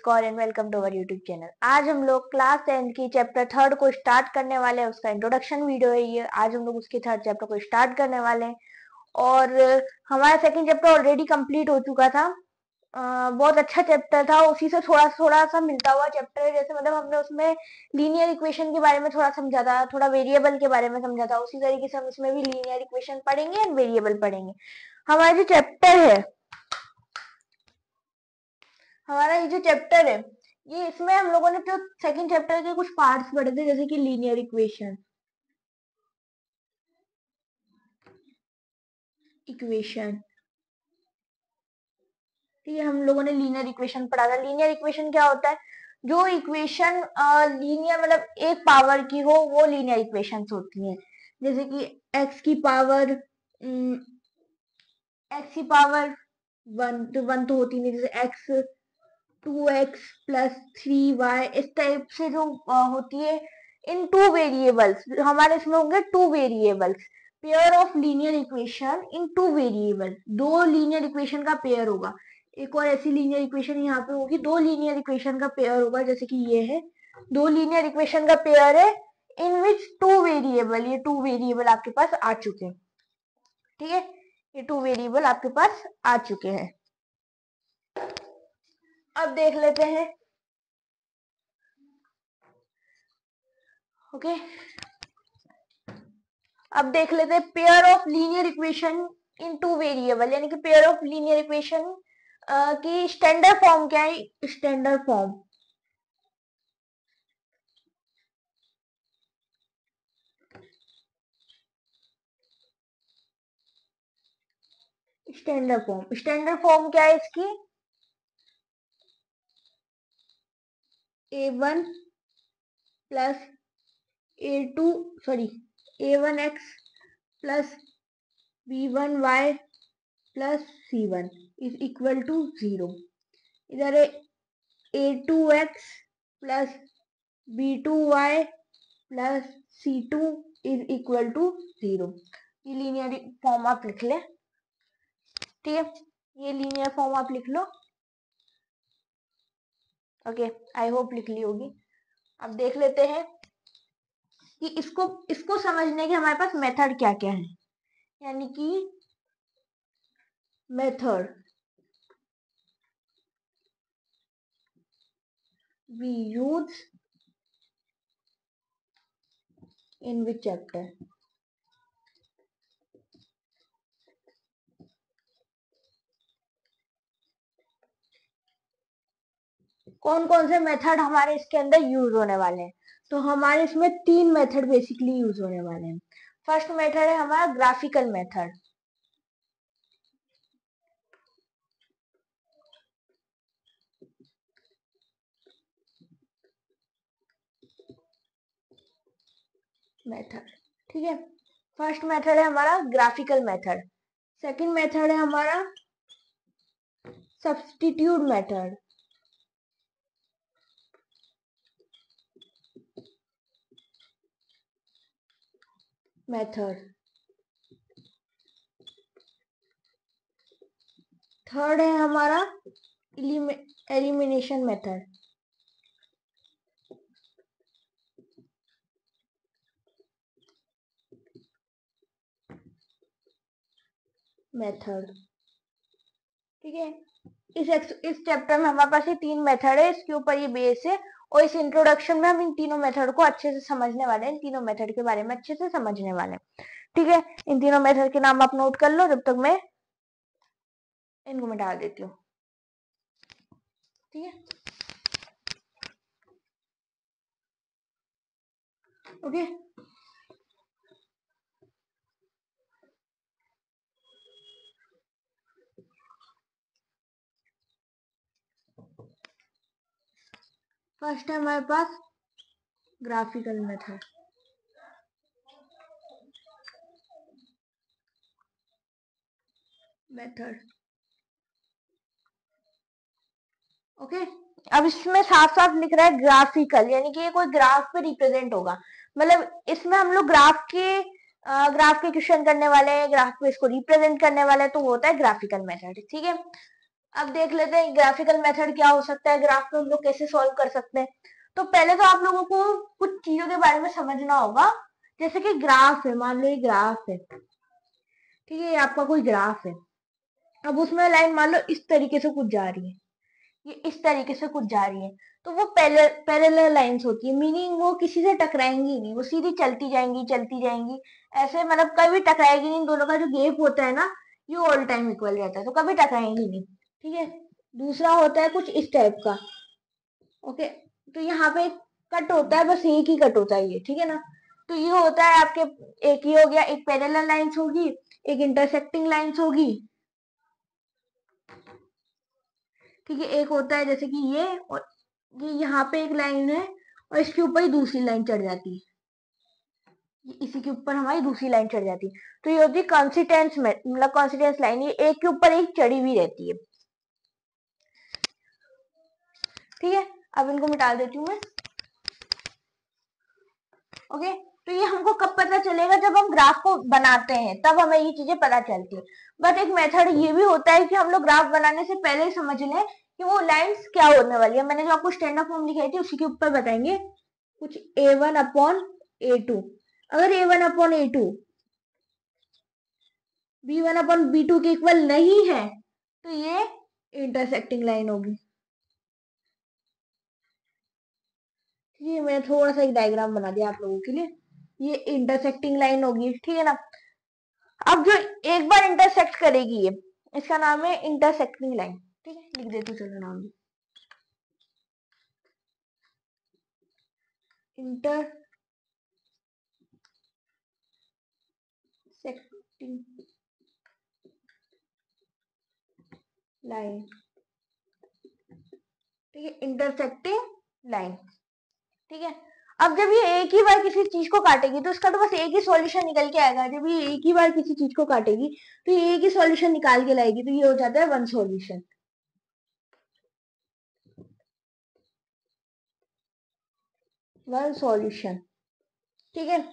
Kaur and welcome to our YouTube channel. आज हम लोग क्लास 10 की चैप्टर 3 को स्टार्ट करने वाले हैं। उसका इंट्रोडक्शन वीडियो है ये। आज हम लोग उसके 3rd चैप्टर को स्टार्ट करने वाले हैं और हमारा 2nd चैप्टर ऑलरेडी कंप्लीट हो चुका था। बहुत अच्छा चैप्टर था, उसी से थोड़ा थोड़ा सा मिलता हुआ चैप्टर है। जैसे मतलब हमने उसमें लीनियर इक्वेशन के बारे में थोड़ा समझा था, थोड़ा वेरिएबल के बारे में समझा था, उसी तरीके से हम इसमें भी लीनियर इक्वेशन पढ़ेंगे एंड वेरिएबल पढ़ेंगे। हमारा जो चैप्टर है हमारा ये जो चैप्टर है ये इसमें हम लोगों ने जो 2nd चैप्टर के कुछ पार्ट्स पढ़े थे, जैसे कि लीनियर इक्वेशन ठीक है। हम लोगों ने लीनियर इक्वेशन पढ़ा था। लीनियर इक्वेशन क्या होता है? जो इक्वेशन लीनियर मतलब एक पावर की हो वो लीनियर इक्वेशंस होती हैं। जैसे कि x की पावर 1 तो होती नहीं, जैसे x 2x प्लस 3y इस टाइप से जो होती है इन 2 वेरिएबल्स। हमारे इसमें होंगे 2 variables, pair of linear equation in 2 variable. 2 linear equation का पेयर होगा। एक और ऐसी लीनियर इक्वेशन यहाँ पे होगी, 2 लीनियर इक्वेशन का पेयर होगा, जैसे कि ये है 2 लीनियर इक्वेशन का पेयर है इन विच 2 वेरिएबल। ये 2 वेरिएबल आपके पास आ चुके हैं, ठीक है। ये 2 वेरिएबल आपके पास आ चुके हैं। अब देख लेते हैं, ओके। अब देख लेते हैं pair of linear equation in 2 variable, यानी कि पेयर ऑफ लीनियर इक्वेशन की स्टैंडर्ड फॉर्म क्या है? स्टैंडर्ड फॉर्म स्टैंडर्ड फॉर्म क्या है इसकी? a1 plus a2 sorry a1x plus b1y plus c1 is equal to 0। इधर है a2x plus b2y plus c2 is equal to 0। ये लीनियर फॉर्म आप लिख ले, ठीक है। ये लीनियर फॉर्म आप लिख लो, ओके। आई होप लिख ली होगी। अब देख लेते हैं कि इसको समझने के हमारे पास मेथड क्या क्या है। यानी कि method we use in which chapter. कौन कौन से मेथड हमारे इसके अंदर यूज होने वाले हैं? तो हमारे इसमें 3 मेथड बेसिकली यूज होने वाले हैं। फर्स्ट मेथड है हमारा ग्राफिकल मेथड। ठीक है। फर्स्ट मेथड है हमारा ग्राफिकल मेथड। सेकंड मेथड है हमारा सब्स्टिट्यूट मेथड। थर्ड है हमारा एलिमिनेशन मेथड। ठीक है। इस चैप्टर में हमारे पास ये 3 मेथड है, इसके ऊपर ये बेस है और इस इंट्रोडक्शन में हम इन तीनों मेथड को अच्छे से समझने वाले हैं, इन तीनों मेथड के बारे में अच्छे से समझने वाले हैं, ठीक है। इन तीनों मेथड के नाम आप नोट कर लो, जब तक मैं इनको मैं डाल देती हूँ, ठीक है, ओके। फर्स्ट है हमारे पास ग्राफिकल मेथड। ओके। अब इसमें साफ साफ लिख रहा है ग्राफिकल, यानी कि ये कोई ग्राफ पे रिप्रेजेंट होगा। मतलब इसमें हम लोग ग्राफ के क्वेश्चन करने वाले हैं, ग्राफ पे इसको रिप्रेजेंट करने वाले हैं, तो वो होता है ग्राफिकल मेथड, ठीक है। अब देख लेते हैं ग्राफिकल मेथड क्या हो सकता है, ग्राफ को हम लोग कैसे सॉल्व कर सकते हैं। तो पहले तो आप लोगों को कुछ चीजों के बारे में समझना होगा। जैसे कि ग्राफ है, मान लो ये ग्राफ है, ठीक है, ये आपका कोई ग्राफ है। अब उसमें लाइन मान लो इस तरीके से कुछ जा रही है, ये इस तरीके से कुछ जा रही है, तो वो पैरेलल लाइंस होती है, मीनिंग वो किसी से टकराएंगी नहीं, वो सीधी चलती जाएंगी चलती जाएंगी। ऐसे मतलब कभी टकराएगी नहीं, इन दोनों का जो गैप होता है ना, ये ऑल टाइम इक्वल रहता है, तो कभी टकराएंगी नहीं, ठीक है। दूसरा होता है कुछ इस टाइप का, ओके। तो यहाँ पे कट होता है, बस एक ही कट होता है ये, ठीक है ना। तो ये होता है आपके, एक ही हो गया, एक पैरेलल लाइंस होगी, एक इंटरसेक्टिंग लाइंस होगी, ठीक है। एक होता है जैसे कि ये, और ये यहाँ पे एक लाइन है और इसके ऊपर ही दूसरी लाइन चढ़ जाती है, इसी के ऊपर हमारी दूसरी लाइन चढ़ जाती है, तो ये होती है कॉन्सिस्टेंस में, मतलब कॉन्सिस्टेंस लाइन, ये एक के ऊपर एक चढ़ी हुई रहती है, ठीक है। अब इनको मिटा देती हूँ मैं, ओके। तो ये हमको कब पता चलेगा, जब हम ग्राफ को बनाते हैं तब हमें ये चीजें पता चलती है। बट एक मेथड ये भी होता है कि हम लोग ग्राफ बनाने से पहले ही समझ लें कि वो लाइंस क्या होने वाली है। मैंने जो आपको स्टैंडर्ड फॉर्म दिखाई थी उसी के ऊपर बताएंगे कुछ A1/A2। अगर A1/A2 B1/B2 के इक्वल नहीं है तो ये इंटरसेक्टिंग लाइन होगी। ये मैंने थोड़ा सा एक डायग्राम बना दिया आप लोगों के लिए, ये इंटरसेक्टिंग लाइन होगी, ठीक है ना। अब जो एक बार इंटरसेक्ट करेगी ये, इसका नाम है इंटरसेक्टिंग लाइन, ठीक है, लिख देती हूँ चलो नाम भी, इंटरसेक्टिंग लाइन, ठीक है, इंटरसेक्टिंग लाइन, ठीक है। अब जब ये एक ही बार किसी चीज को काटेगी तो इसका तो बस एक ही सॉल्यूशन निकल के आएगा। जब ये एक ही बार किसी चीज को काटेगी तो ये एक ही सॉल्यूशन निकाल के लाएगी, तो ये हो जाता है वन सॉल्यूशन, वन सॉल्यूशन, ठीक है।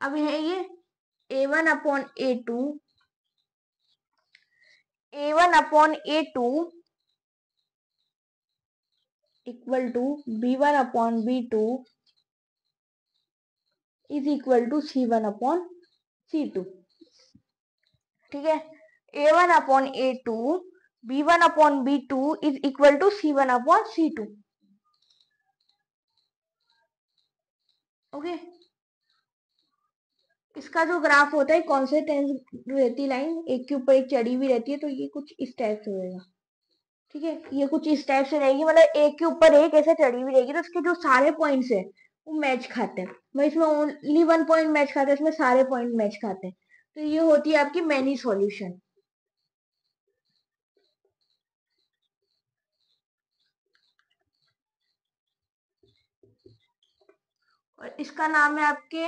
अब है ये A1/A2, A1/A2 equal to B1/B2 is equal to C1/C2, ठीक है। A1/A2 B1/B2 is equal to C1/C2, okay. इसका जो ग्राफ होता है कॉन्सिस्टेंस रहती लाइन, एक के ऊपर एक चढ़ी हुई रहती है, तो ये कुछ इस टाइप से होएगा, ठीक है। ये कुछ इस टाइप से रहेगी, मतलब एक के ऊपर एक ऐसे चढ़ी हुई रहेगी, तो इसके जो सारे पॉइंट्स है वो मैच खाते हैं। मैं इसमें ओनली वन पॉइंट मैच खाते हैं, इसमें सारे पॉइंट मैच खाते हैं, तो ये होती है आपकी मैनी सॉल्यूशन। और इसका नाम है आपके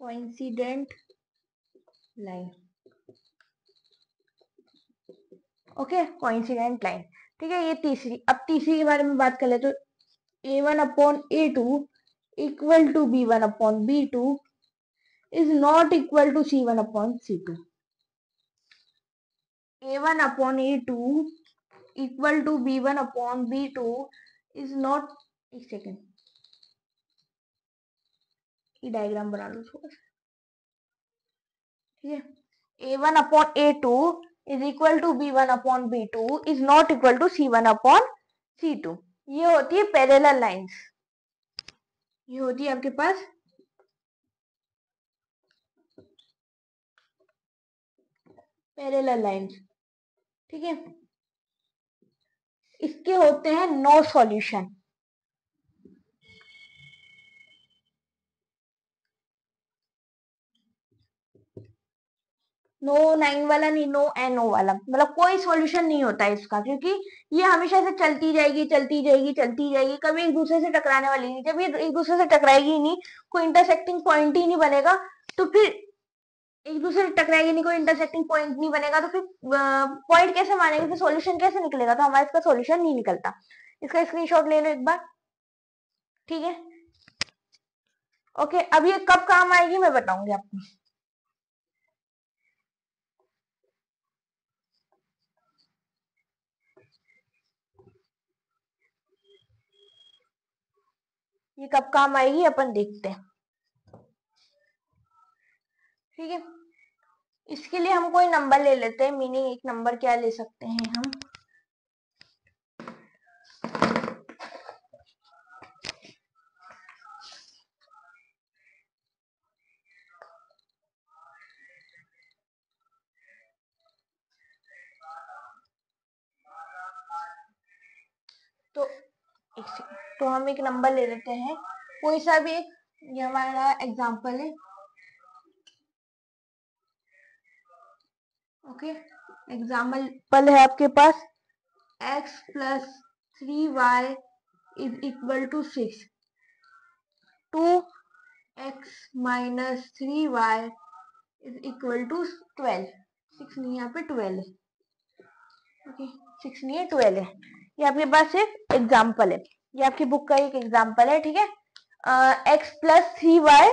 coincident line, okay, coincident line, ठीक है। ये तीसरी, अब तीसरी के बारे में बात कर ले तो A1/A2 equal to B1/B2 is not equal to C1/C2। A1/A2 equal to B1/B2 is not, एक सेकेंड, ये डायग्राम बना लो थोड़ा सा, ठीक है। A1/A2 is equal to B1/B2 is not equal to C1/C2। ये होती है पैरेलल लाइंस, ये होती है आपके पास पैरेलल लाइंस, ठीक है। इसके होते हैं नो सॉल्यूशन, नो 9 वाला नहीं, नो NO वाला, मतलब कोई सॉल्यूशन नहीं होता है इसका, क्योंकि ये हमेशा से चलती जाएगी चलती जाएगी चलती जाएगी, कभी एक दूसरे से टकराने वाली नहीं। जब ये एक दूसरे से टकराएगी ही नहीं, कोई इंटरसेक्टिंग पॉइंट ही नहीं बनेगा, तो फिर एक दूसरे से टकराएगी नहीं, कोई इंटरसेक्टिंग पॉइंट नहीं बनेगा, तो फिर पॉइंट कैसे मानेंगे, फिर सॉल्यूशन कैसे निकलेगा, तो हमारा इसका सॉल्यूशन नहीं निकलता। इसका स्क्रीनशॉट ले लो एक बार, ठीक है, ओके, अब ये कब काम आएगी मैं बताऊंगी आपको। ये कब काम आएगी अपन देखते हैं, ठीक है। इसके लिए हम कोई नंबर ले लेते हैं, मीनिंग एक नंबर क्या ले सकते हैं हम, तो तो हम एक नंबर ले लेते हैं कोई सा भी एक, ये हमारा एग्जांपल है। ओके, एग्जाम्पल है आपके पास x plus 3y is equal to 6, 2x minus 3y is equal to 12, 6 नहीं यहाँ पे 12 है, ओके 6 नहीं है 12 है। ये आपके पास एक एग्जाम्पल है, ये आपकी बुक का एक एग्जाम्पल है, ठीक है। x plus 3y,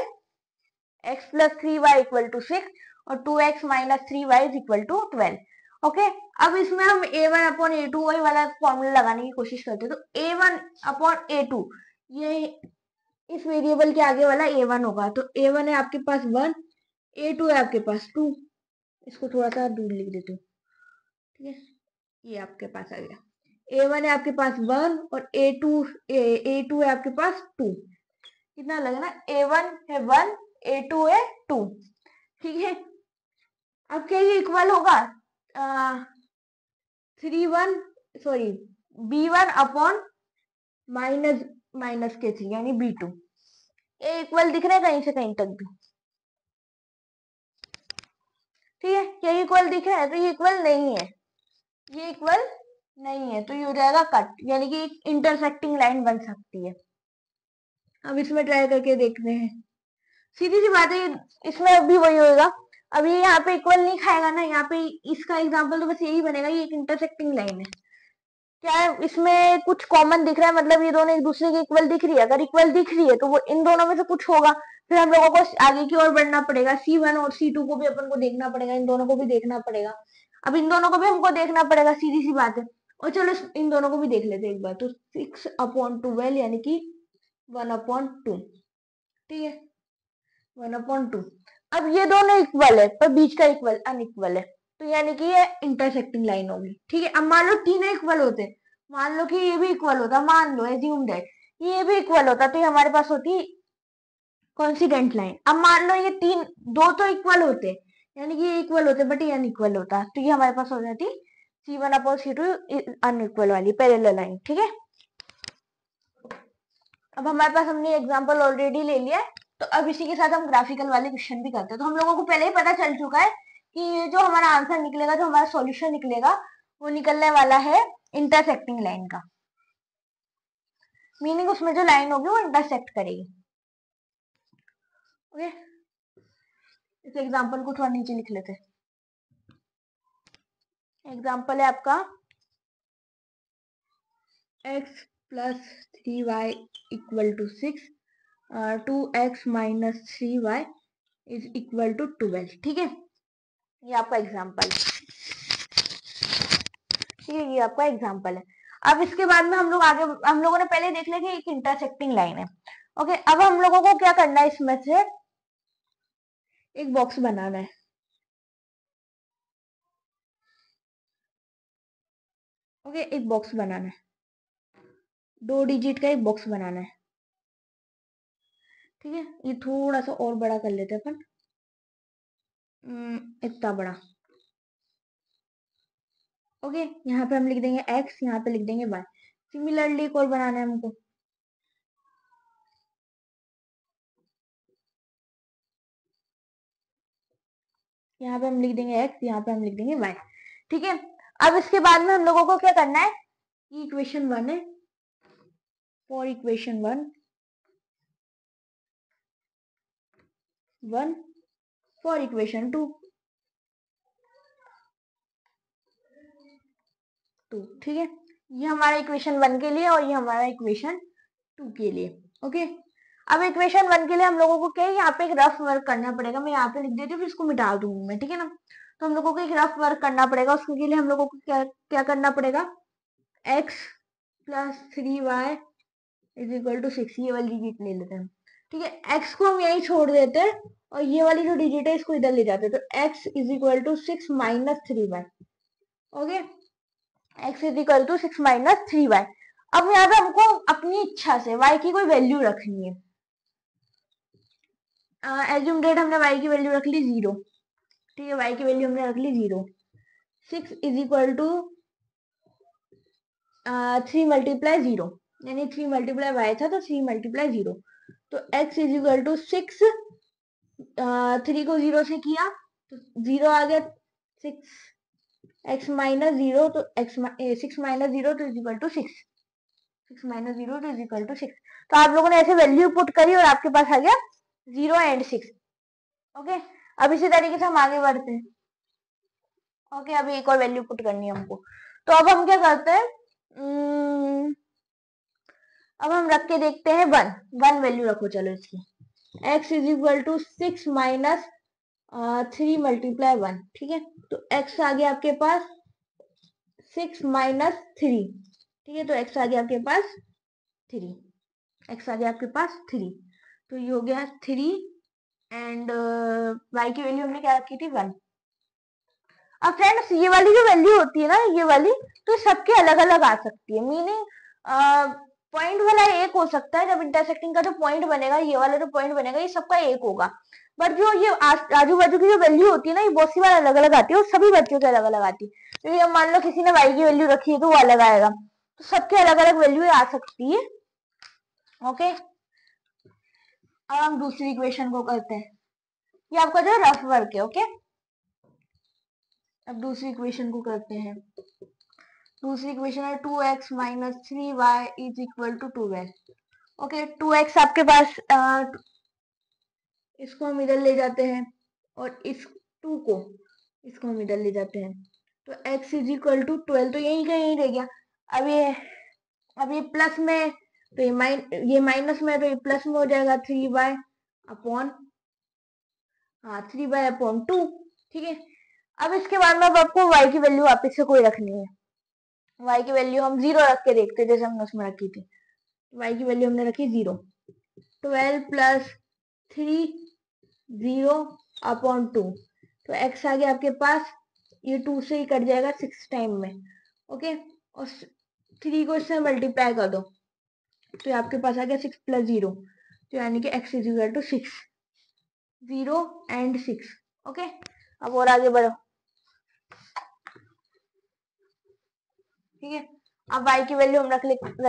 x plus 3y equal to 6 और 2x minus 3y is equal to 12। Okay, अब इसमें हम a1 अपॉन a2 वही वाला फॉर्मूला लगाने की कोशिश करते हैं, तो a1 अपॉन a2, ये इस वेरिएबल के आगे वाला a1 होगा, तो a1 है आपके पास 1, a2 है आपके पास 2, इसको थोड़ा सा दूर लिख देती हूँ, ठीक है। ये आपके पास आ गया, a1 है आपके पास 1 और a2 है आपके पास 2, कितना लगा ना, a1 है 1, a2 है 2, ठीक है। अब क्या ये इक्वल होगा 3 1 sorry b1 upon minus minus के 3 यानी b2, ये इक्वल दिख रहा है कहीं से कहीं तक भी, ठीक है। क्या इक्वल दिख रहा है, तो ये इक्वल नहीं है, ये इक्वल नहीं है, तो ये हो जाएगा कट, यानी कि एक इंटरसेक्टिंग लाइन बन सकती है। अब इसमें ट्राई करके देखते हैं, सीधी सी बात है, इसमें अभी वही होगा। अब ये यहाँ पे इक्वल नहीं खाएगा ना, यहाँ पे इसका एग्जाम्पल तो बस यही बनेगा, ये एक इंटरसेक्टिंग लाइन है। क्या है इसमें कुछ कॉमन दिख रहा है, मतलब ये दोनों एक दूसरे के इक्वल दिख रही है, अगर इक्वल दिख रही है तो वो इन दोनों में से कुछ होगा, फिर हम लोगों को आगे की ओर बढ़ना पड़ेगा, C1 और C2 को भी अपन को देखना पड़ेगा, इन दोनों को भी देखना पड़ेगा। अब इन दोनों को भी हमको देखना पड़ेगा, सीधी सी बात है। और चलो इन दोनों को भी देख लेते हैं एक बार, तो 6/12 यानी कि 1/2, ठीक है, 1/2। अब ये दोनों इक्वल है पर बीच का इक्वल अनइक्वल है, तो यानी कि ये इंटरसेक्टिंग लाइन होगी, ठीक है। अब मान लो तीनों इक्वल होते, मान लो कि ये भी इक्वल होता, मान लो एज्यूम दैट ये भी इक्वल होता, तो ये हमारे पास होती कॉन्सिडेंट लाइन। अब मान लो ये तीन दो तो इक्वल होते, यानी कि ये इक्वल होते बट ये अनइक्वल होता, तो ये हमारे पास हो जाती C1/C2 अनइक्वल वाली पैरेलल लाइन, ठीक है। अब हमारे पास हमने एग्जांपल ऑलरेडी ले लिया है, तो अब इसी के साथ हम ग्राफिकल वाले क्वेश्चन भी करते हैं। तो हम लोगों को पहले ही पता चल चुका है कि ये जो हमारा आंसर निकलेगा, जो हमारा सॉल्यूशन निकलेगा, वो निकलने वाला है इंटरसेक्टिंग लाइन का, मीनिंग उसमें जो लाइन होगी वो इंटरसेक्ट करेगी, ओके। इस एग्जांपल को थोड़ा नीचे लिख लेते हैं। एग्जांपल है आपका x plus 3y equal to 6, 2x minus 3y is equal to 12, ठीक है। ये आपका एग्जांपल है, ठीक है, ये आपका एग्जांपल है। अब इसके बाद में हम लोग आगे, हम लोगों ने पहले देख लिया कि एक इंटरसेक्टिंग लाइन है, ओके। अब हम लोगों को क्या करना है, इसमें से एक बॉक्स बनाना है, ओके, एक बॉक्स बनाना है, 2 डिजिट का एक बॉक्स बनाना है, ठीक है। ये थोड़ा सा और बड़ा कर लेते हैं अपन, इतना बड़ा, ओके। यहाँ पे हम लिख देंगे x, यहाँ पे लिख देंगे y। सिमिलरली एक और बनाना है हमको, यहाँ पे हम लिख देंगे x, यहाँ पे हम लिख देंगे y, ठीक है। अब इसके बाद में हम लोगों को क्या करना है, ये इक्वेशन 1 है, फॉर इक्वेशन 1 फॉर इक्वेशन 2, ठीक है। ये हमारा इक्वेशन 1 के लिए और ये हमारा इक्वेशन 2 के लिए, ओके। अब इक्वेशन 1 के लिए हम लोगों को क्या है, यहाँ पे एक रफ वर्क करना पड़ेगा। मैं यहाँ पे लिख देती हूँ, फिर इसको मिटा दूंगी मैं, ठीक है ना। तो हम लोगों को एक रफ वर्क करना पड़ेगा। उसके लिए हम लोगों को क्या क्या करना पड़ेगा, x plus 3y is equal to 6, ये वाली डिजिट ले लेते हैं, ठीक है। x को हम यही छोड़ देते हैं और ये वाली जो डिजिट है इसको इधर ले जाते हैं। तो x is equal to 6 minus 3y। Okay, x is equal to 6 minus 3y। अब यहाँ पे हमको अपनी इच्छा से y की कोई वैल्यू रखनी है। एज्यूम डेट हमने y की वैल्यू रख ली 0, ठीक है। y की वैल्यू हमने रख ली 0। 6 इज इक्वल टू 3 मल्टीप्लाई 0, यानी 3 मल्टीप्लाई y था तो 3 मल्टीप्लाई 0। तो x इज इक्वल टू 6, 3 को 0 से किया तो 0 आ गया, 6 x माइनस 0, तो x 6 माइनस 0 तो इज इक्वल टू 6, 6 माइनस 0 तो इज इक्वल टू 6। तो आप लोगों ने ऐसे वैल्यू पुट करी और आपके पास आ गया 0 एंड 6। ओके, अब इसी तरीके से हम आगे बढ़ते हैं। ओके, अभी एक और वैल्यू पुट करनी है हमको। तो अब हम क्या करते हैं, अब हम रख के देखते हैं 1 वैल्यू रखो चलो इसकी। x is equal to 6 minus 3 multiply 1, ठीक है। तो x आ गया आपके पास 6 माइनस 3, ठीक है। तो x आ गया आपके पास 3, x आ गया आपके पास 3। तो ये हो गया 3 एंड y की वैल्यू हमने क्या रखी थी 1। अब फ्रेंड्स ये वाली जो वैल्यू होती है ना, ये वाली, तो सबके अलग अलग आ सकती है। मीनिंग पॉइंट वाला एक हो सकता है, जब इंटरसेक्टिंग का जो पॉइंट बनेगा, ये वाला जो पॉइंट बनेगा, ये सबका एक होगा। बट जो ये आजू बाजू की जो वैल्यू होती है ना, ये बहुत सी बार अलग अलग आती है और सभी बच्चों के अलग अलग आती है। क्योंकि अब मान लो किसी ने y की वैल्यू रखी है तो वो अलग आएगा, तो सबके अलग अलग वैल्यू आ सकती है। ओके, अब हम दूसरी इक्वेशन को करते हैं। ये आपका जो रफ वर्क है। ओके, अब दूसरी इक्वेशन को करते हैं। दूसरी इक्वेशन है 2x minus 3y is equal to 12। Okay, 2x आपके पास इसको हम इधर ले जाते हैं और इस 2 को इसको हम इधर ले जाते हैं। तो x इज इक्वल टू 12, तो यही का यही रह गया। अब ये प्लस में, तो ये माइनस में, तो ये प्लस में हो जाएगा 3y अपॉन 3y अपॉन 2, ठीक है। अब इसके बाद में अब आपको y की वैल्यू वापस से कोई रखनी है। y की वैल्यू हम 0 रख के देखते हैं, जैसे हमने उसमें रखी थी। y की वैल्यू हमने रखी 0। 12 प्लस 3 0 अपॉन 2, तो x आ गया आपके पास, ये 2 से ही कट जाएगा 6 टाइम में। ओके, और 3 को इससे मल्टीप्लाई कर दो तो आपके पास आ गया 6 प्लस 0, तो यानी कि x is equal to 6, 0 and 6। Okay, अब और आगे बढ़ो, ठीक है। अब y की वैल्यू हम रख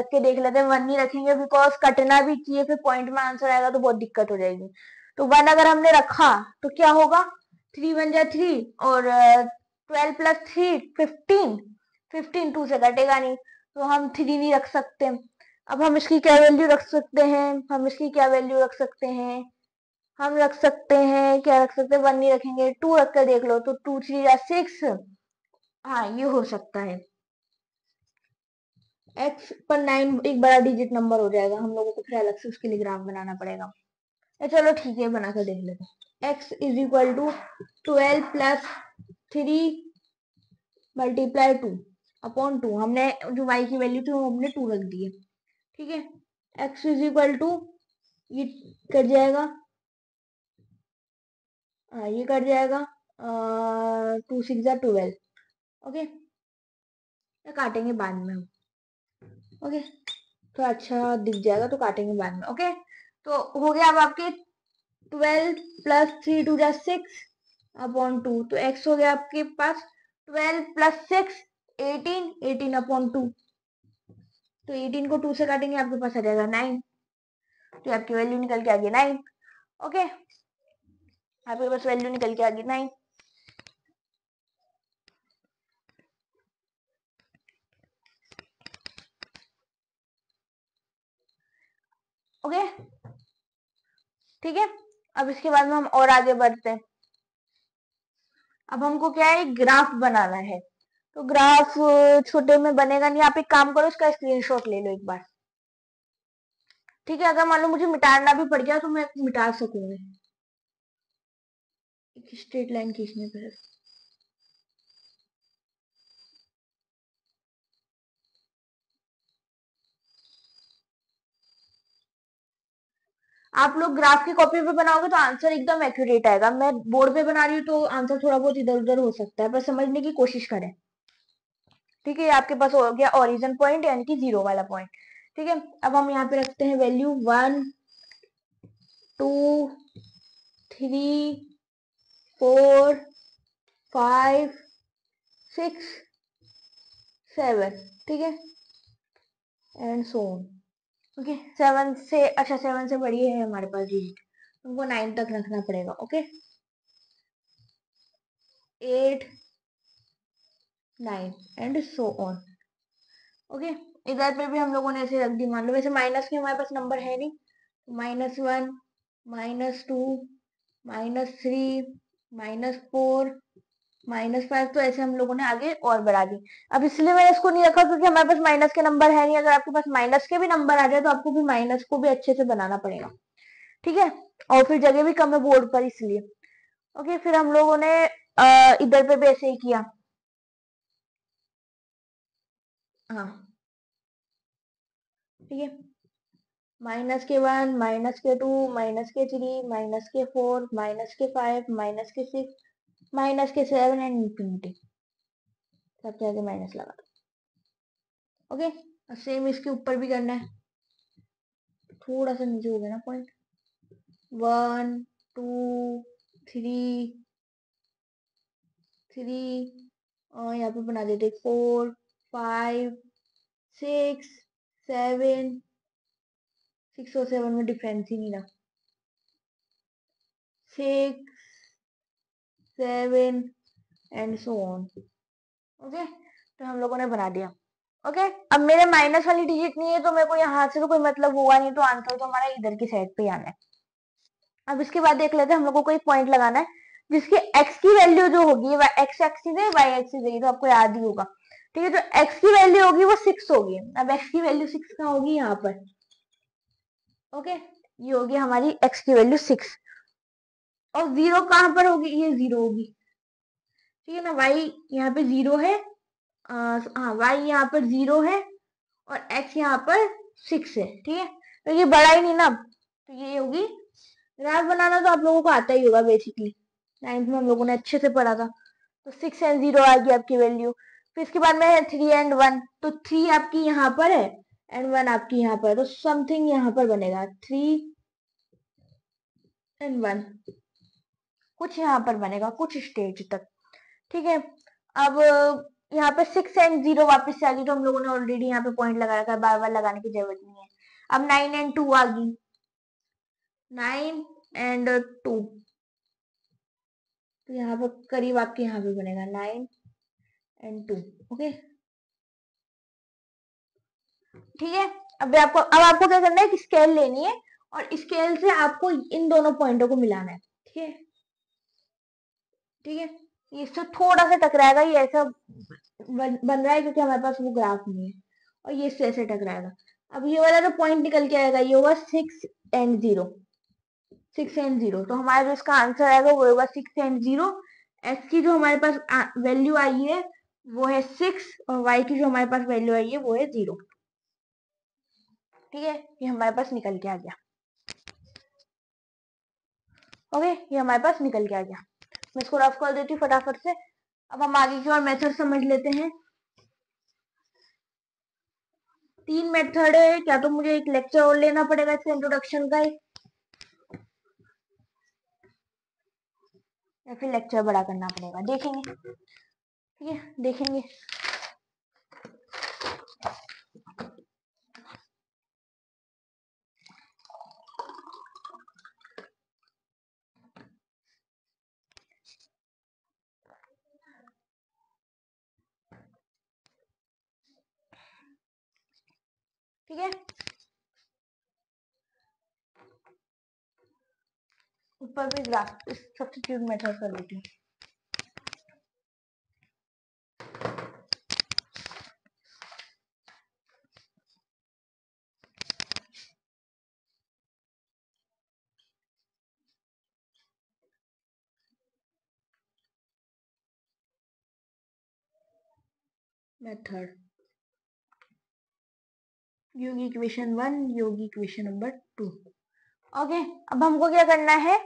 के देख लेते हैं। 1 नहीं रखेंगे बिकॉज कटना भी चाहिए, फिर पॉइंट में आंसर आएगा तो बहुत दिक्कत हो जाएगी। तो 1 अगर हमने रखा तो क्या होगा, 3 1 जा 3 और 12 प्लस 3 15, 15 2 से कटेगा नहीं, तो हम 3 नहीं रख सकते। अब हम इसकी क्या वैल्यू रख सकते हैं, हम इसकी क्या वैल्यू रख सकते हैं, हम रख सकते हैं, क्या रख सकते हैं, 1 नहीं रखेंगे, 2 रख कर देख लो। तो 2 3 जा 6, हाँ ये हो सकता है। x पर 9 एक बड़ा डिजिट नंबर हो जाएगा, हम लोगों को फिर अलग से उसके लिए ग्राफ बनाना पड़ेगा। चलो ठीक है, बनाकर देख लेते हैं। x is equal to 12 plus 3 multiply 2 upon 2, हमने जो y की वैल्यू थी वो हमने 2 रख दी है, ठीक है। x इज इक्वल टू, ये कट जाएगा, ये कट जाएगा 2 6 जा 12। ओके, काटेंगे बाद में हम। ओके, तो अच्छा दिख जाएगा तो काटेंगे बाद में। ओके, तो हो गया अब आपके 12 प्लस 3 2 जा 6 अपॉन 2, तो x हो गया आपके पास 12 प्लस 6 18, 18 अपॉन 2, तो 18 को 2 से काटेंगे आपके पास आ जाएगा 9, तो आपकी वैल्यू निकल के आ गई 9। ओके, आपके पास वैल्यू निकल के आ गई 9। ओके, ठीक है। अब इसके बाद में हम और आगे बढ़ते हैं। अब हमको क्या है, ग्राफ बनाना है। तो ग्राफ छोटे में बनेगा नहीं, आप एक काम करो, इसका स्क्रीनशॉट ले लो एक बार, ठीक है, अगर मान लो मुझे मिटाना भी पड़ गया तो मैं मिटा सकूंगी एक स्ट्रेट लाइन खींचने पर। आप लोग ग्राफ की कॉपी पे बनाओगे तो आंसर एकदम एक्यूरेट आएगा। मैं बोर्ड पे बना रही हूँ तो आंसर थोड़ा बहुत इधर उधर हो सकता है, पर समझने की कोशिश करें। ठीक है, आपके पास हो गया ओरिजिन पॉइंट यानी कि 0 वाला पॉइंट। ठीक है, अब हम यहाँ पे रखते हैं वैल्यू 1 2 3 4 5 6 7। ठीक है, एंड सो ऑन। ओके, 7 से, अच्छा 7 से बड़ी है हमारे पास डिजिट, हमको 9 तक रखना पड़ेगा। Okay, 8 9 and so on. Okay, इधर पे भी हम लोगों ने ऐसे रख दी। मान लो वैसे माइनस के हमारे पास नंबर है नहीं, -1 -2 -3 -4 -5, तो ऐसे हम लोगों ने आगे और बढ़ा दी। अब इसलिए मैंने इसको नहीं रखा क्योंकि हमारे पास माइनस के नंबर है नहीं। अगर आपके पास माइनस के भी नंबर आ जाए तो आपको भी माइनस को भी अच्छे से बनाना पड़ेगा। ठीक है, और फिर जगह भी कम है बोर्ड पर इसलिए। ओके, फिर हम लोगों ने इधर पे भी ऐसे ही किया। हाँ, ठीक है, -1 -2 -3 -4 -5 -6 -7 एंड इंफिनिटी, सबसे आगे माइनस लगा। ओके, सेम इसके ऊपर भी करना है। थोड़ा सा नीचे हो गया ना पॉइंट। 1 2 3 और यहाँ पे बना देते 4 5 6 7। 6 और 7 में डिफरेंस ही नहीं ना। 6 7 एंड सो ऑन। ओके, तो हम लोगों ने बना दिया। ओके, अब मेरे माइनस वाली डिजिट नहीं है तो मेरे को यहाँ से तो कोई मतलब हुआ नहीं, तो आंसर तो हमारा इधर की साइड पे ही आना है। अब इसके बाद देख लेते हैं, हम लोग को कोई पॉइंट लगाना है जिसकी एक्स की वैल्यू जो होगी, एक्स एक्सिस है वाई एक्सिस है, तो आपको याद ही होगा। ठीक है, तो एक्स की वैल्यू होगी वो 6 होगी। अब एक्स की वैल्यू 6 कहाँ होगी, यहाँ पर। ओके, ये होगी हमारी एक्स की वैल्यू 6। और 0 कहाँ पर होगी, ये 0 होगी। ठीक है ना, वाई यहाँ पे 0 है। हाँ, वाई यहाँ पर 0 है और एक्स यहाँ पर 6 है। ठीक है, तो ये बड़ा ही नहीं ना, तो ये होगी। ग्राफ बनाना तो आप लोगों को आता ही होगा बेसिकली, 9th में हम लोगों ने अच्छे से पढ़ा था। तो 6 एंड 0 आ गई आपकी वैल्यू। फिर इसके बाद में है 3 एंड 1, तो 3 आपकी यहाँ पर है एंड 1 आपकी यहाँ पर, तो समथिंग यहाँ पर बनेगा 3 एंड 1, कुछ यहाँ पर बनेगा कुछ स्टेज तक। ठीक है, अब यहाँ पे 6 एंड 0 वापस से आ गई, तो हम लोगों ने ऑलरेडी यहाँ पे पॉइंट लगा रखा है, बार बार लगाने की जरूरत नहीं है। अब 9 एंड 2 आ गई, 9 एंड 2, तो यहाँ पर करीब आपके यहाँ पे बनेगा 9 एंड 2। ओके, ठीक है, अब आपको क्या करना है कि स्केल लेनी है और स्केल से आपको इन दोनों पॉइंटों को मिलाना है। ठीक है, ठीक है, ये इससे थोड़ा सा टकराएगा, ये ऐसा बन रहा है क्योंकि हमारे पास वो ग्राफ नहीं है, और ये इससे ऐसे टकराएगा। अब ये वाला जो पॉइंट निकल के आएगा ये होगा 6 एंड 0। 6 एंड 0, तो हमारा जो इसका आंसर आएगा वो होगा 6 एंड 0। एक्स की जो हमारे पास वैल्यू आई है वो है 6 और वाई की जो हमारे पास वैल्यू आई है वो है 0। ठीक है, ये हमारे पास निकल के आ गया। ओके, ये हमारे पास निकल के आ गया। मैं इसको रफ कर देती हूँ फटाफट से। अब हम आगे की और मेथड समझ लेते हैं। 3 मेथड है, क्या तो मुझे एक लेक्चर और लेना पड़ेगा इसके इंट्रोडक्शन का, या फिर लेक्चर बड़ा करना पड़ेगा, देखेंगे। ठीक है, देखेंगे। ठीक है, ऊपर भी ग्राफ सब्स्टिट्यूट मेथड कर देती हूँ। मेथड, योगी इक्वेशन 1, योगी इक्वेशन नंबर 2। ओके, अब हमको क्या करना है,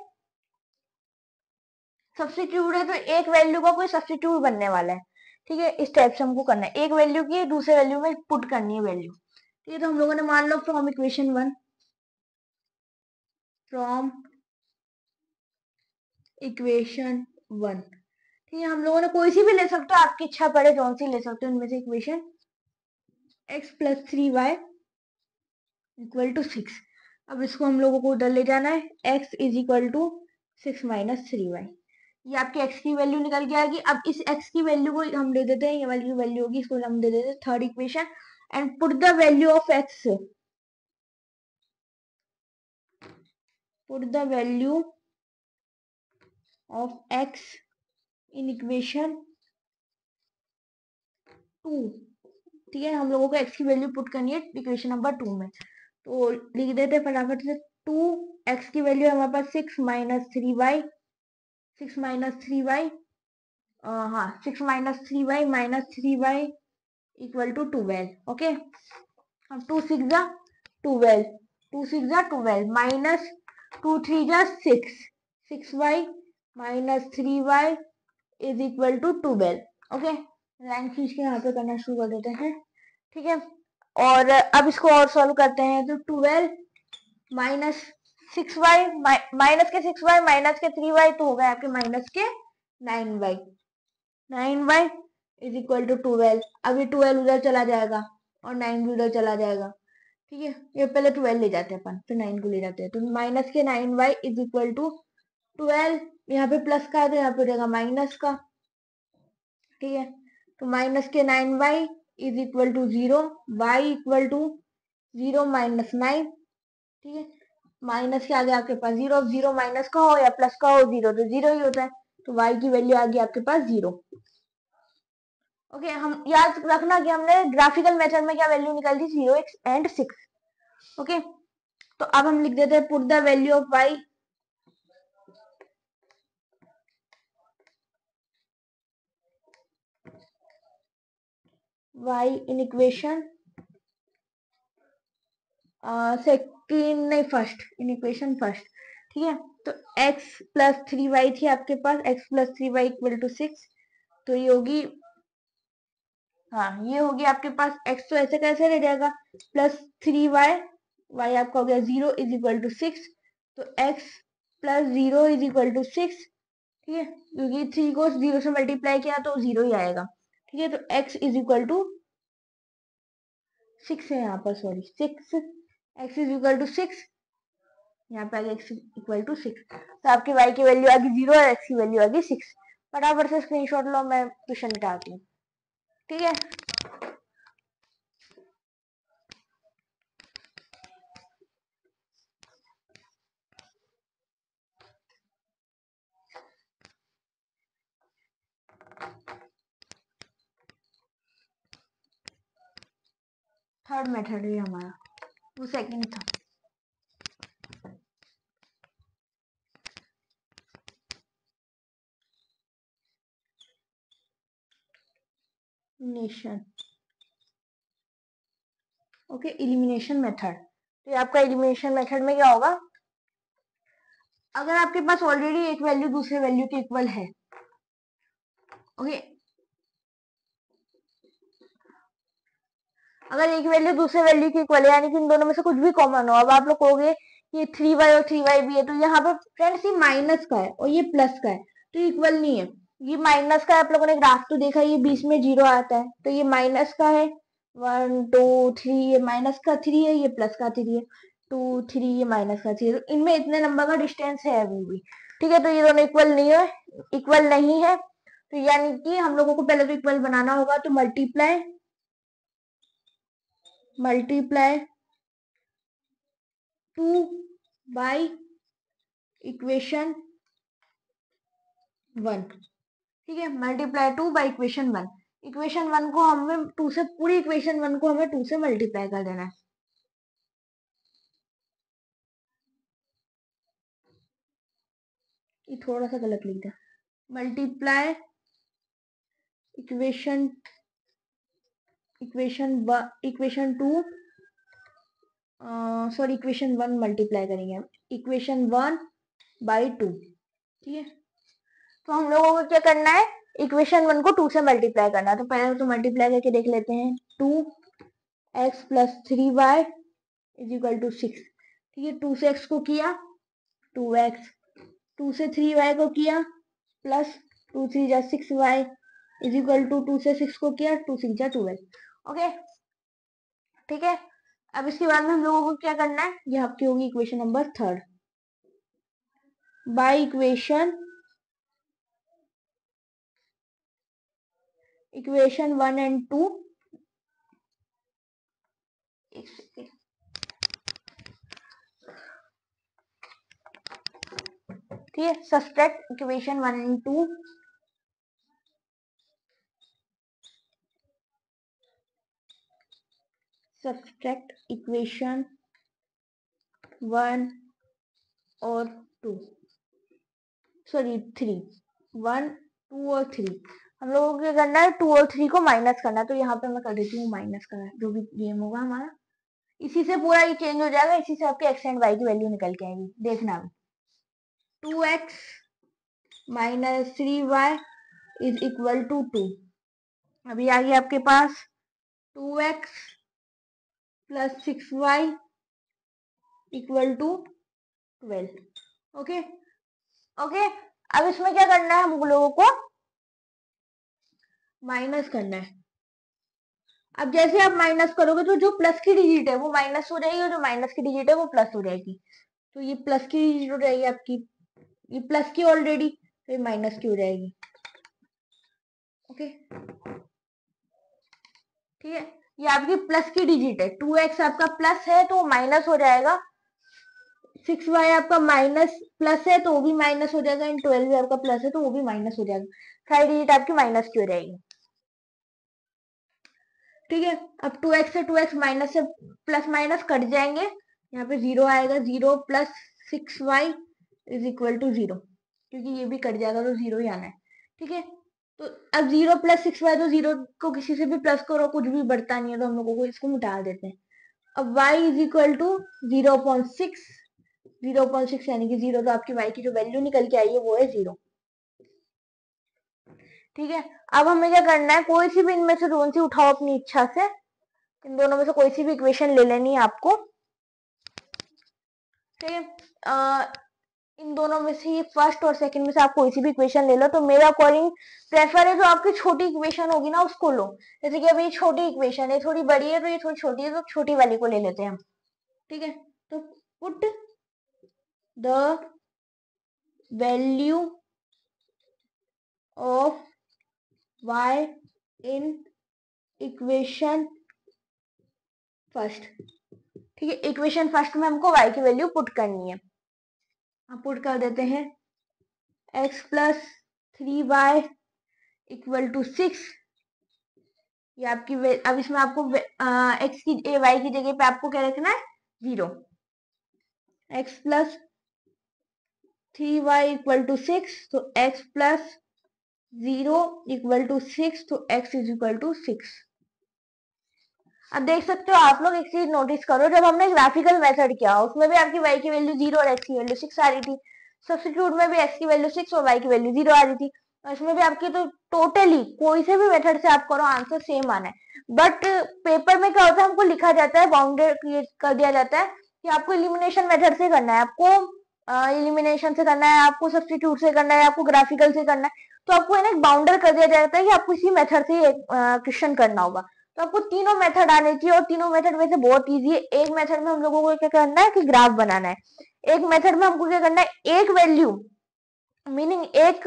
सब्स्टिट्यूट है तो एक वैल्यू का कोई सब्स्टिट्यूट बनने वाला है। ठीक है, इस टाइप से हमको करना है, एक वैल्यू की दूसरे वैल्यू में पुट करनी है वैल्यू। ठीक है, तो हम लोगों ने मान लो फ्रॉम इक्वेशन 1, फ्रॉम इक्वेशन 1। ठीक है, हम लोगों ने कोई सी भी ले सकते हो, आपकी इच्छा पड़े कौन सी ले सकते हो उनमें से equation, x plus 3y equal to 6। अब इसको हम लोगों को उधर ले जाना है, x is equal to 6 minus 3y। ये आपकी x की वैल्यू निकल के आएगी। अब इस x की वैल्यू को हम दे देते हैं, ये वाली वैल्यू होगी, इसको हम दे देते हैं third equation, and put the value of x, put the value of x in equation 2। ठीक है, हम लोगों को x की वैल्यू पुट करनी है इक्वेशन नंबर 2 में, तो लिख देते हैं फटाफट से। 2x की वैल्यू है हमारे पास 6 माइनस 3y, 6 माइनस 3y, हाँ 6 minus 3y minus 3y equal to 12। Okay, अब 2 6 जा 12, 2 6 जा 12 माइनस 2 3 जा 6, 6y minus 3y is equal to 12। Okay, line खींच के यहाँ पे करना शुरू कर देते हैं। ठीक है, और अब इसको और सॉल्व करते हैं, तो 12 माइनस 6y, माइनस के 6y माइनस के 3y, तो हो गए आपके माइनस के 9y, 9y is equal to 12। अब ये 12 उधर चला जाएगा और 9 भी उधर चला जाएगा। ठीक है, ये पहले 12 ले जाते हैं अपन, फिर 9 को ले जाते हैं, तो माइनस के 9y इज इक्वल टू 12। यहाँ पे प्लस का है तो यहाँ पे रहेगा माइनस का। ठीक है, तो माइनस के 9y is equal to 0, y equal to 0 minus 9। ठीक है, माइनस के आगे आपके पास 0, 0 माइनस का हो या प्लस का हो, 0 तो 0 ही होता है, तो y की वैल्यू आ गई आपके पास 0। ओके, हम याद रखना कि हमने ग्राफिकल मेथड में क्या वैल्यू निकाली थी, 0 एंड 6। ओके, तो अब हम लिख देते हैं put the value of y, y in equation second नहीं फर्स्ट, इन इक्वेशन फर्स्ट। ठीक है, तो x प्लस 3y थी आपके पास, x plus 3y equal to 6, तो ये होगी, हाँ ये होगी आपके पास x, तो ऐसे कैसे रह जाएगा, प्लस 3y, y आपका हो गया 0 इज इक्वल टू 6, तो x plus 0 is equal to 6। ठीक है, क्योंकि 3 को 0 से मल्टीप्लाई किया तो 0 ही आएगा। ठीक है, तो x इज इक्वल टू 6 है यहाँ पर, sorry 6, x is equal to 6, यहाँ पे आ गया x इक्वल टू 6, तो आपकी y की वैल्यू आ गई 0 और x की वैल्यू आ गई 6। फटाफट से स्क्रीनशॉट लो, मैं क्वेश्चन मिटाती हूँ। ठीक है, थर्ड मेथड है हमारा, वो सेकंड था। Nation, okay, elimination method. तो ये आपका एलिमिनेशन मेथड में क्या होगा, अगर आपके पास ऑलरेडी एक वैल्यू दूसरे वैल्यू के इक्वल है, ओके, अगर एक वैल्यू दूसरे वैल्यू के इक्वल है, यानी कि इन दोनों में से कुछ भी कॉमन हो, अब आप लोग कहोगे ये 3y और 3y भी है, तो यहाँ पे फ्रेंड्स ये माइनस का है और ये प्लस का है, तो इक्वल नहीं है। ये माइनस का है, आप लोगों ने ग्राफ तो देखा, ये बीच में 0 आता है, तो ये माइनस का है, 1 2 3, ये माइनस का 3 है, ये प्लस का 3 है, 2 3, ये माइनस का 3 है, तो इनमें इतने नंबर का डिस्टेंस है अभी भी। ठीक है, तो ये दोनों इक्वल नहीं है, इक्वल नहीं है, तो यानी कि हम लोगों को पहले तो इक्वल बनाना होगा, तो मल्टीप्लाई मल्टीप्लाई 2 बाई इक्वेशन 1। ठीक है, मल्टीप्लाई 2 बाई इक्वेशन 1, इक्वेशन 1 को हमें 2 से, पूरी इक्वेशन 1 को हमें 2 से मल्टीप्लाई कर देना है। ये थोड़ा सा गलत लिख दिया, multiply equation equation one multiply करेंगे हम इक्वेशन 1/2, ठीक है। तो हम लोगों को क्या करना है, इक्वेशन 1 को 2 से मल्टीप्लाई करना है। तो पहले तो मल्टीप्लाई करके देख लेते हैं। 2x + 3y = 6, ठीक है। 2 से x को किया 2x, 2 से 3y को किया प्लस 2 3 जा 6y = 2 से 6 को किया 2 6 जा 12, ओके, ठीक है। अब इसके बाद में हम लोगों को क्या करना है, ये आपकी होगी equation number 3 by equation 1 and 2, ठीक है। Subtract equation 1 and 2, subtract equation 1 और 2, सॉरी 3, 1 2 और 3। हम लोगों को क्या करना है, 2 और 3 को माइनस करना है। तो यहाँ पे मैं कर देती हूँ माइनस करना, जो भी गेम होगा हमारा इसी से पूरा ये चेंज हो जाएगा, इसी से आपके x एंड y की वैल्यू निकल के आएगी। देखना 2x - 3y = 2। अभी आ गया आपके पास 2x + 6y = 12, ओके ओके। अब इसमें क्या करना है, हम लोगों को माइनस करना है। अब जैसे आप माइनस करोगे तो जो प्लस की डिजिट है वो माइनस हो जाएगी और जो माइनस की डिजिट है वो प्लस हो जाएगी। तो ये प्लस की डिजिट हो जाएगी आपकी, ये प्लस की ऑलरेडी, तो ये माइनस की हो जाएगी, ओके, ठीक है। ये आपकी प्लस की डिजिट है, 2x आपका प्लस है तो माइनस हो जाएगा, 6y आपका माइनस प्लस है तो वो भी माइनस हो जाएगा, एंड 12 भी आपका प्लस है तो वो भी माइनस हो जाएगा। सारी डिजिट आपकी माइनस की हो जाएगी, ठीक है। अब 2x से 2x माइनस से प्लस माइनस कट जाएंगे, यहाँ पे 0 आएगा, 0 + 6y = 0, क्योंकि ये भी कट जाएगा तो 0 ही आना है, ठीक है। तो अब 0 + 6y, तो 0 को किसी से भी प्लस करो कुछ भी बढ़ता नहीं है, तो हम लोगों को इसको मिटा देते हैं। अब y = 0.6, 0.6 यानी कि 0, तो आपकी y की जो वैल्यू निकल के आई है वो है 0, ठीक है। अब हमें क्या करना है, कोई सी भी इनमें से कौन सी उठाओ अपनी इच्छा से, इन दोनों में से कोई सी भी इक्वेशन ले लेनी है आपको, ठीक है। इन दोनों में से ये फर्स्ट और सेकंड में से आप कोई सी भी इक्वेशन ले लो। तो मेरा अकॉर्डिंग प्रेफर है जो आपकी छोटी इक्वेशन होगी ना उसको लो। जैसे कि अभी छोटी इक्वेशन है, थोड़ी बड़ी है तो ये थोड़ी छोटी है, तो छोटी वाली को ले लेते हैं हम, ठीक है। तो put the value of y in equation first, ठीक है। इक्वेशन फर्स्ट में हमको y की वैल्यू पुट करनी है, हम पुट कर देते हैं x + 3y = 6। ये आपकी अब इसमें आपको x की y की जगह पे आपको क्या रखना है, 0। x + 3y = 6, तो x + 0 = 6, तो x = 6। अब देख सकते हो आप लोग, एक चीज नोटिस करो, जब हमने ग्राफिकल मेथड किया उसमें भी आपकी y की वैल्यू 0 और x की वैल्यू 6 आ रही थी। सब्स्टिट्यूट में भी x की वैल्यू 6 और y की वैल्यू 0 आ रही थी, और इसमें भी आपकी, तो टोटली कोई से भी मेथड से आप करो आंसर सेम आना है। बट पेपर में क्या होता है, हमको लिखा जाता है, बाउंडेड कर दिया जाता है कि आपको इलिमिनेशन मेथड से करना है, आपको इलिमिनेशन से करना है, आपको सब्स्टिट्यूट से करना है, आपको ग्राफिकल से करना है। तो आपको है ना बाउंडर कर दिया जाता है कि आपको इसी मेथड से क्वेश्चन करना होगा। तो आपको तीनों मेथड आने चाहिए, और तीनों मेथड में से बहुत इजी है। एक मेथड में हम लोगों को क्या करना है कि ग्राफ बनाना है, एक मेथड में हमको क्या करना है, एक वैल्यू मीनिंग एक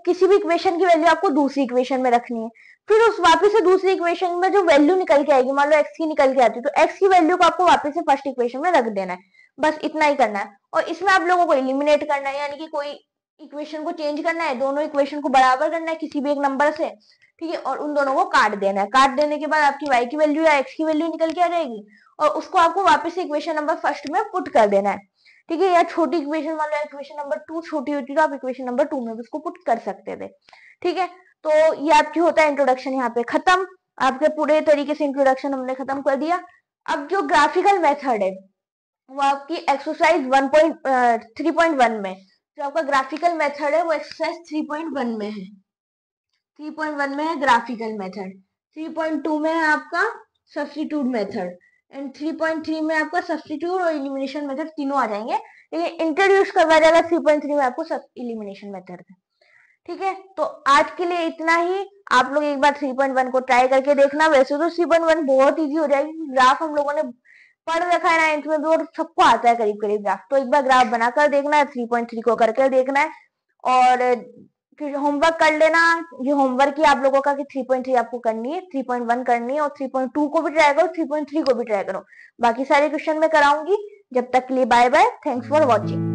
किसी भी इक्वेशन की वैल्यू आपको दूसरी इक्वेशन में रखनी है, फिर उस वापस से दूसरी इक्वेशन में जो वैल्यू निकल के आएगी, मान लो x की निकल के आती है, तो x की वैल्यू को आपको वापस से फर्स्ट इक्वेशन में रख देना है, बस इतना ही करना है। और इसमें आप लोगों को एलिमिनेट करना है, यानी कि कोई इक्वेशन को चेंज करना है, दोनों इक्वेशन को बराबर करना है किसी भी एक नंबर से, ठीक है, और उन दोनों को काट देना है। काट देने के बाद आपकी y की वैल्यू या x की वैल्यू निकल के आ जाएगी, और उसको आपको वापस से इक्वेशन नंबर फर्स्ट में पुट कर देना है, ठीक है। या छोटी इक्वेशन, मान लो इक्वेशन नंबर 2 छोटी होती तो आप इक्वेशन नंबर 2 में भी उसको पुट कर सकते थे, ठीक है। तो ये आपकी होता है इंट्रोडक्शन यहाँ पे खत्म। आपके पूरे तरीके से इंट्रोडक्शन हमने खत्म कर दिया। अब जो ग्राफिकल मेथड है वो आपकी एक्सरसाइज 3.1 में, जो आपका ग्राफिकल मेथड है वो एक्सरसाइज 3.1 में है। 3.1 में है ग्राफिकल मेथड, 3.2 में है आपका सब्स्टिट्यूट मेथड, एंड 3.3 में आपका सब्स्टिट्यूट और इलिमिनेशन मेथड तीनों आ जाएंगे, लेकिन इंट्रोड्यूस करवाया जाएगा 3.3 में आपको सब इलिमिनेशन मेथड। ठीक है, तो आज के लिए इतना ही। आप लोग एक बार 3.1 को ट्राई करके देखना। वैसे तो 3.1 बहुत इजी हो जाएगी, ग्राफ हम लोगों ने पढ़ रखा है 9th में भी और सबको आता है करीब करीब ग्राफ, तो एक बार ग्राफ बनाकर देखना है, 3.3 को करके देखना है, और फिर होमवर्क कर लेना। ये होमवर्क ही आप लोगों का कि 3.3 आपको करनी है, 3.1 करनी है, और 3.2 को भी ट्राई करो, 3.3 को भी ट्राई करो। बाकी सारे क्वेश्चन मैं कराऊंगी। जब तक के लिए bye bye, thanks for watching.